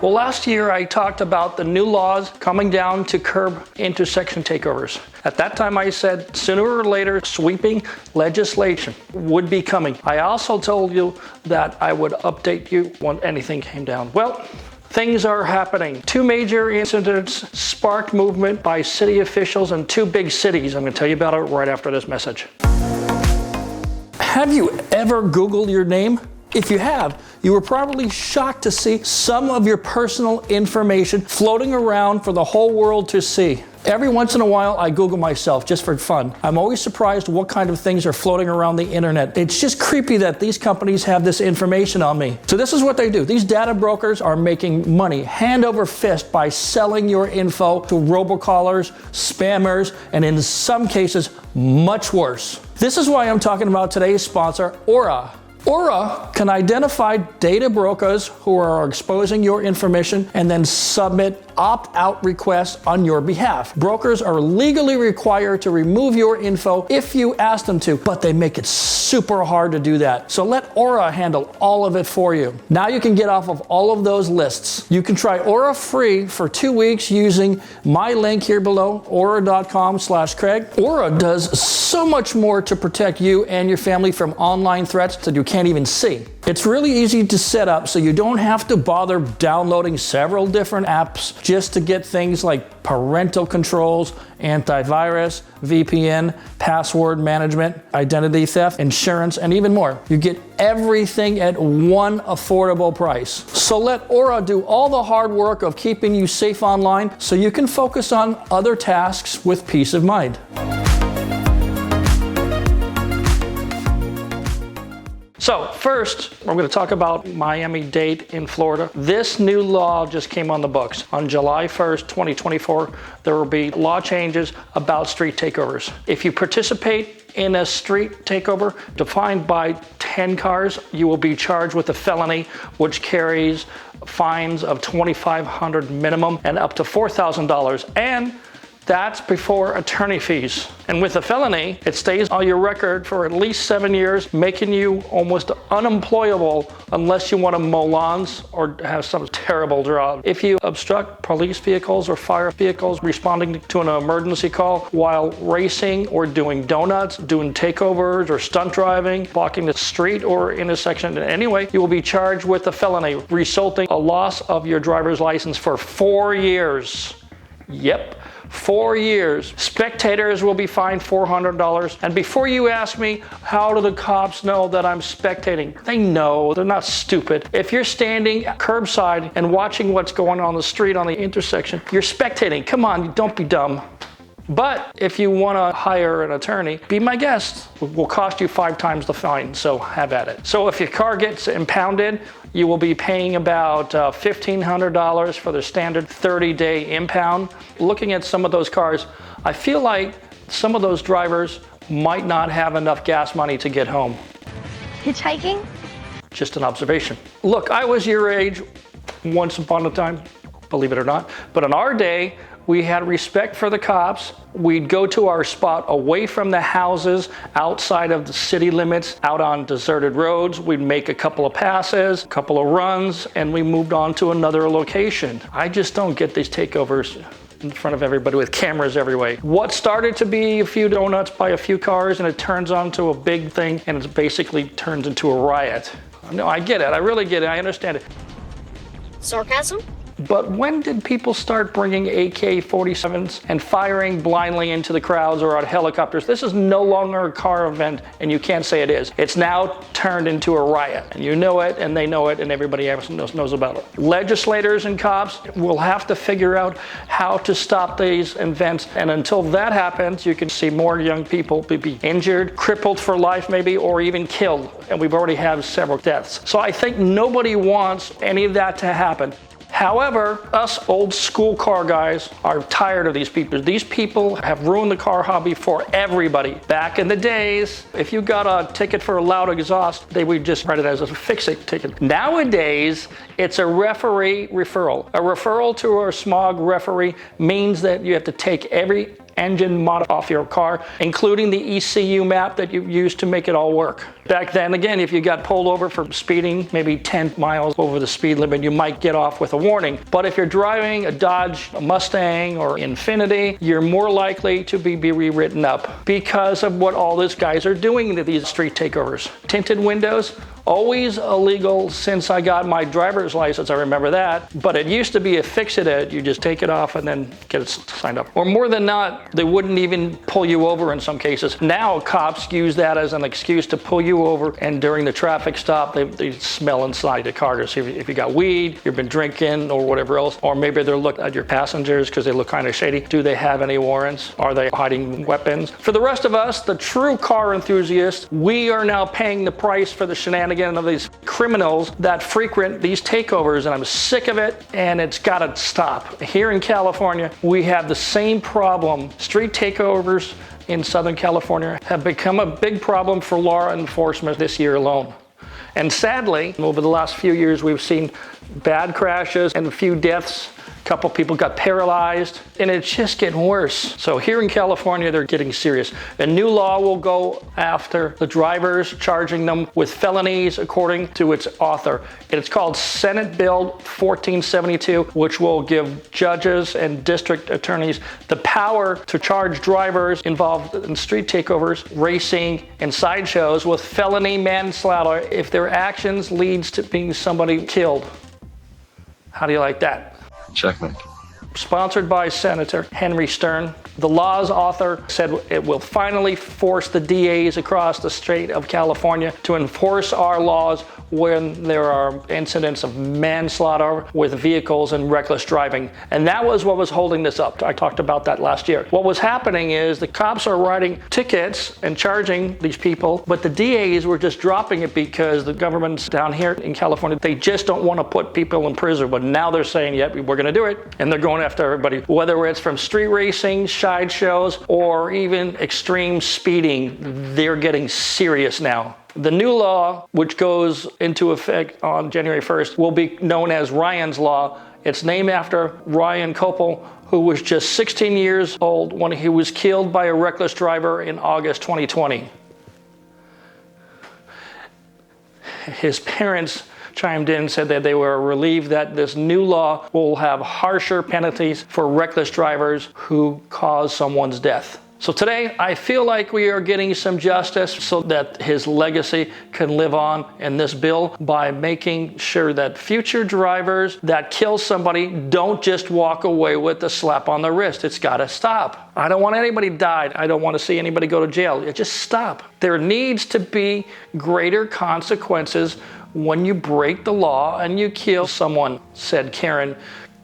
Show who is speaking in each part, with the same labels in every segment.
Speaker 1: Well, last year I talked about the new laws coming down to curb intersection takeovers. At that time I said sooner or later sweeping legislation would be coming. I also told you that I would update you when anything came down. Well, things are happening. 2 major incidents sparked movement by city officials in 2 big cities. I'm going to tell you about it right after this message. Have you ever Googled your name? If you have, you were probably shocked to see some of your personal information floating around for the whole world to see. Every once in a while, I Google myself just for fun. I'm always surprised what kind of things are floating around the internet. It's just creepy that these companies have this information on me. So this is what they do. These data brokers are making money hand over fist by selling your info to robocallers, spammers, and in some cases, much worse. This is why I'm talking about today's sponsor, Aura. Aura can identify data brokers who are exposing your information and then submit opt-out requests on your behalf. Brokers are legally required to remove your info if you ask them to, but they make it super hard to do that. So let Aura handle all of it for you. Now you can get off of all of those lists. You can try Aura free for 2 weeks using my link here below, aura.com/Craig. Aura does so much more to protect you and your family from online threats that you can't even see. It's really easy to set up, so you don't have to bother downloading several different apps just to get things like parental controls, antivirus, VPN, password management, identity theft, insurance, and even more. You get everything at one affordable price. So let Aura do all the hard work of keeping you safe online so you can focus on other tasks with peace of mind. So first, we're going to talk about Miami-Dade in Florida. This new law just came on the books. On July 1st, 2024, there will be law changes about street takeovers. If you participate in a street takeover defined by 10 cars, you will be charged with a felony, which carries fines of $2,500 minimum and up to $4,000. And that's before attorney fees. And with a felony, it stays on your record for at least 7 years, making you almost unemployable unless you want to mow lawns or have some terrible job. If you obstruct police vehicles or fire vehicles responding to an emergency call while racing or doing donuts, doing takeovers or stunt driving, blocking the street or intersection in any way, you will be charged with a felony, resulting in a loss of your driver's license for 4 years. Yep. 4 years. Spectators will be fined $400. And before you ask me, how do the cops know that I'm spectating? They know. They're not stupid. If you're standing curbside and watching what's going on the street on the intersection, you're spectating. Come on, don't be dumb. But if you want to hire an attorney, be my guest. It will cost you 5 times the fine, so have at it. So if your car gets impounded, you will be paying about $1,500 for the standard 30-day impound. Looking at some of those cars, I feel like some of those drivers might not have enough gas money to get home.
Speaker 2: Hitchhiking?
Speaker 1: Just an observation. Look, I was your age once upon a time, believe it or not, but in our day, we had respect for the cops. We'd go to our spot away from the houses, outside of the city limits, out on deserted roads. We'd make a couple of passes, a couple of runs, and we moved on to another location. I just don't get these takeovers in front of everybody with cameras everywhere. What started to be a few donuts by a few cars, and it turns onto a big thing, and it basically turns into a riot. No, I get it. I really get it. I understand it.
Speaker 2: Sarcasm?
Speaker 1: But when did people start bringing AK-47s and firing blindly into the crowds or on helicopters? This is no longer a car event, and you can't say it is. It's now turned into a riot, and you know it, and they know it, and everybody else knows about it. Legislators and cops will have to figure out how to stop these events, and until that happens, you can see more young people be injured, crippled for life maybe, or even killed, and we've already had several deaths. So I think nobody wants any of that to happen. However, us old school car guys are tired of these people. These people have ruined the car hobby for everybody. Back in the days, if you got a ticket for a loud exhaust, they would just write it as a fix-it ticket. Nowadays, it's a referee referral. A referral to a smog referee means that you have to take every engine mod off your car, including the ECU map that you use to make it all work. Back then, again, if you got pulled over for speeding, maybe 10 miles over the speed limit, you might get off with a warning. But if you're driving a Dodge, a Mustang, or Infiniti, you're more likely to be rewritten up because of what all these guys are doing to these street takeovers. Tinted windows, always illegal since I got my driver's license, I remember that. But it used to be a fix-it, you just take it off and then get it signed up. Or more than not, they wouldn't even pull you over in some cases. Now cops use that as an excuse to pull you over, and during the traffic stop, they smell inside the car to see if you got weed, you've been drinking, or whatever else. Or maybe they're looking at your passengers because they look kind of shady. Do they have any warrants? Are they hiding weapons? For the rest of us, the true car enthusiasts, we are now paying the price for the shenanigans of these criminals that frequent these takeovers, and I'm sick of it, and it's got to stop. Here in California, we have the same problem. Street takeovers in Southern California have become a big problem for law enforcement this year alone. And sadly, over the last few years, we've seen bad crashes and a few deaths. A couple people got paralyzed, and it's just getting worse. So here in California, they're getting serious. A new law will go after the drivers, charging them with felonies according to its author. It's called Senate Bill 1472, which will give judges and district attorneys the power to charge drivers involved in street takeovers, racing, and sideshows with felony manslaughter if their actions leads to being somebody killed. How do you like that?
Speaker 3: Checkmate.
Speaker 1: Sponsored by Senator Henry Stern. The law's author said it will finally force the DAs across the state of California to enforce our laws when there are incidents of manslaughter with vehicles and reckless driving. And that was what was holding this up. I talked about that last year. What was happening is the cops are writing tickets and charging these people, but the DAs were just dropping it because the governments down here in California, they just don't want to put people in prison. But now they're saying, yep, we're going to do it. And they're going after everybody, whether it's from street racing, sideshows, or even extreme speeding. They're getting serious now. The new law, which goes into effect on January 1st, will be known as Ryan's Law. It's named after Ryan Kopel, who was just 16 years old when he was killed by a reckless driver in August 2020. His parents chimed in and said that they were relieved that this new law will have harsher penalties for reckless drivers who cause someone's death. So today, I feel like we are getting some justice so that his legacy can live on in this bill by making sure that future drivers that kill somebody don't just walk away with a slap on the wrist. It's got to stop. I don't want anybody died. I don't want to see anybody go to jail. It just stop. There needs to be greater consequences when you break the law and you kill someone, said Karen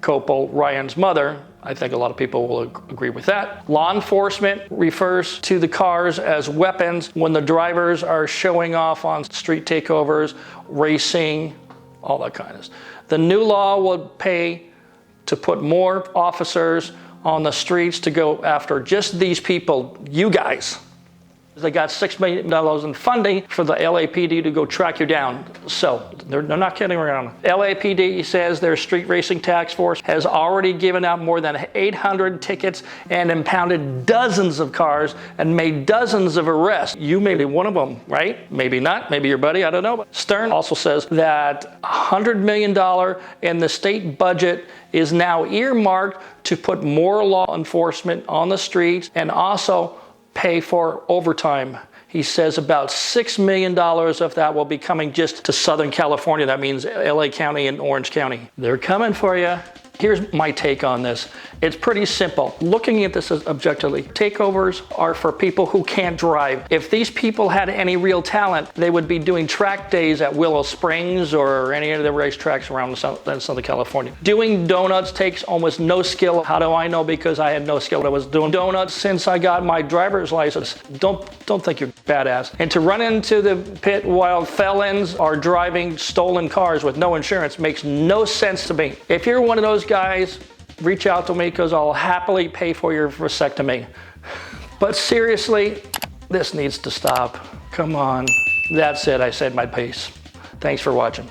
Speaker 1: Kopel, Ryan's mother. I think a lot of people will agree with that. Law enforcement refers to the cars as weapons when the drivers are showing off on street takeovers, racing, all that kind of stuff. The new law will pay to put more officers on the streets to go after just these people, you guys. They got $6 million in funding for the LAPD to go track you down. So they're not kidding around. LAPD says their street racing task force has already given out more than 800 tickets and impounded dozens of cars and made dozens of arrests. You may be one of them, right? Maybe not. Maybe your buddy. I don't know. But Stern also says that $100 million in the state budget is now earmarked to put more law enforcement on the streets and also pay for overtime. He says about $6 million of that will be coming just to Southern California. That means LA County and Orange County. They're coming for you. Here's my take on this. It's pretty simple. Looking at this objectively, takeovers are for people who can't drive. If these people had any real talent, they would be doing track days at Willow Springs or any of the racetracks around Southern California. Doing donuts takes almost no skill. How do I know? Because I had no skill. I was doing donuts since I got my driver's license. Don't think you're badass. And to run into the pit while felons are driving stolen cars with no insurance makes no sense to me. If you're one of those guys, reach out to me because I'll happily pay for your vasectomy. But seriously, this needs to stop. Come on. That's it. I said my piece. Thanks for watching.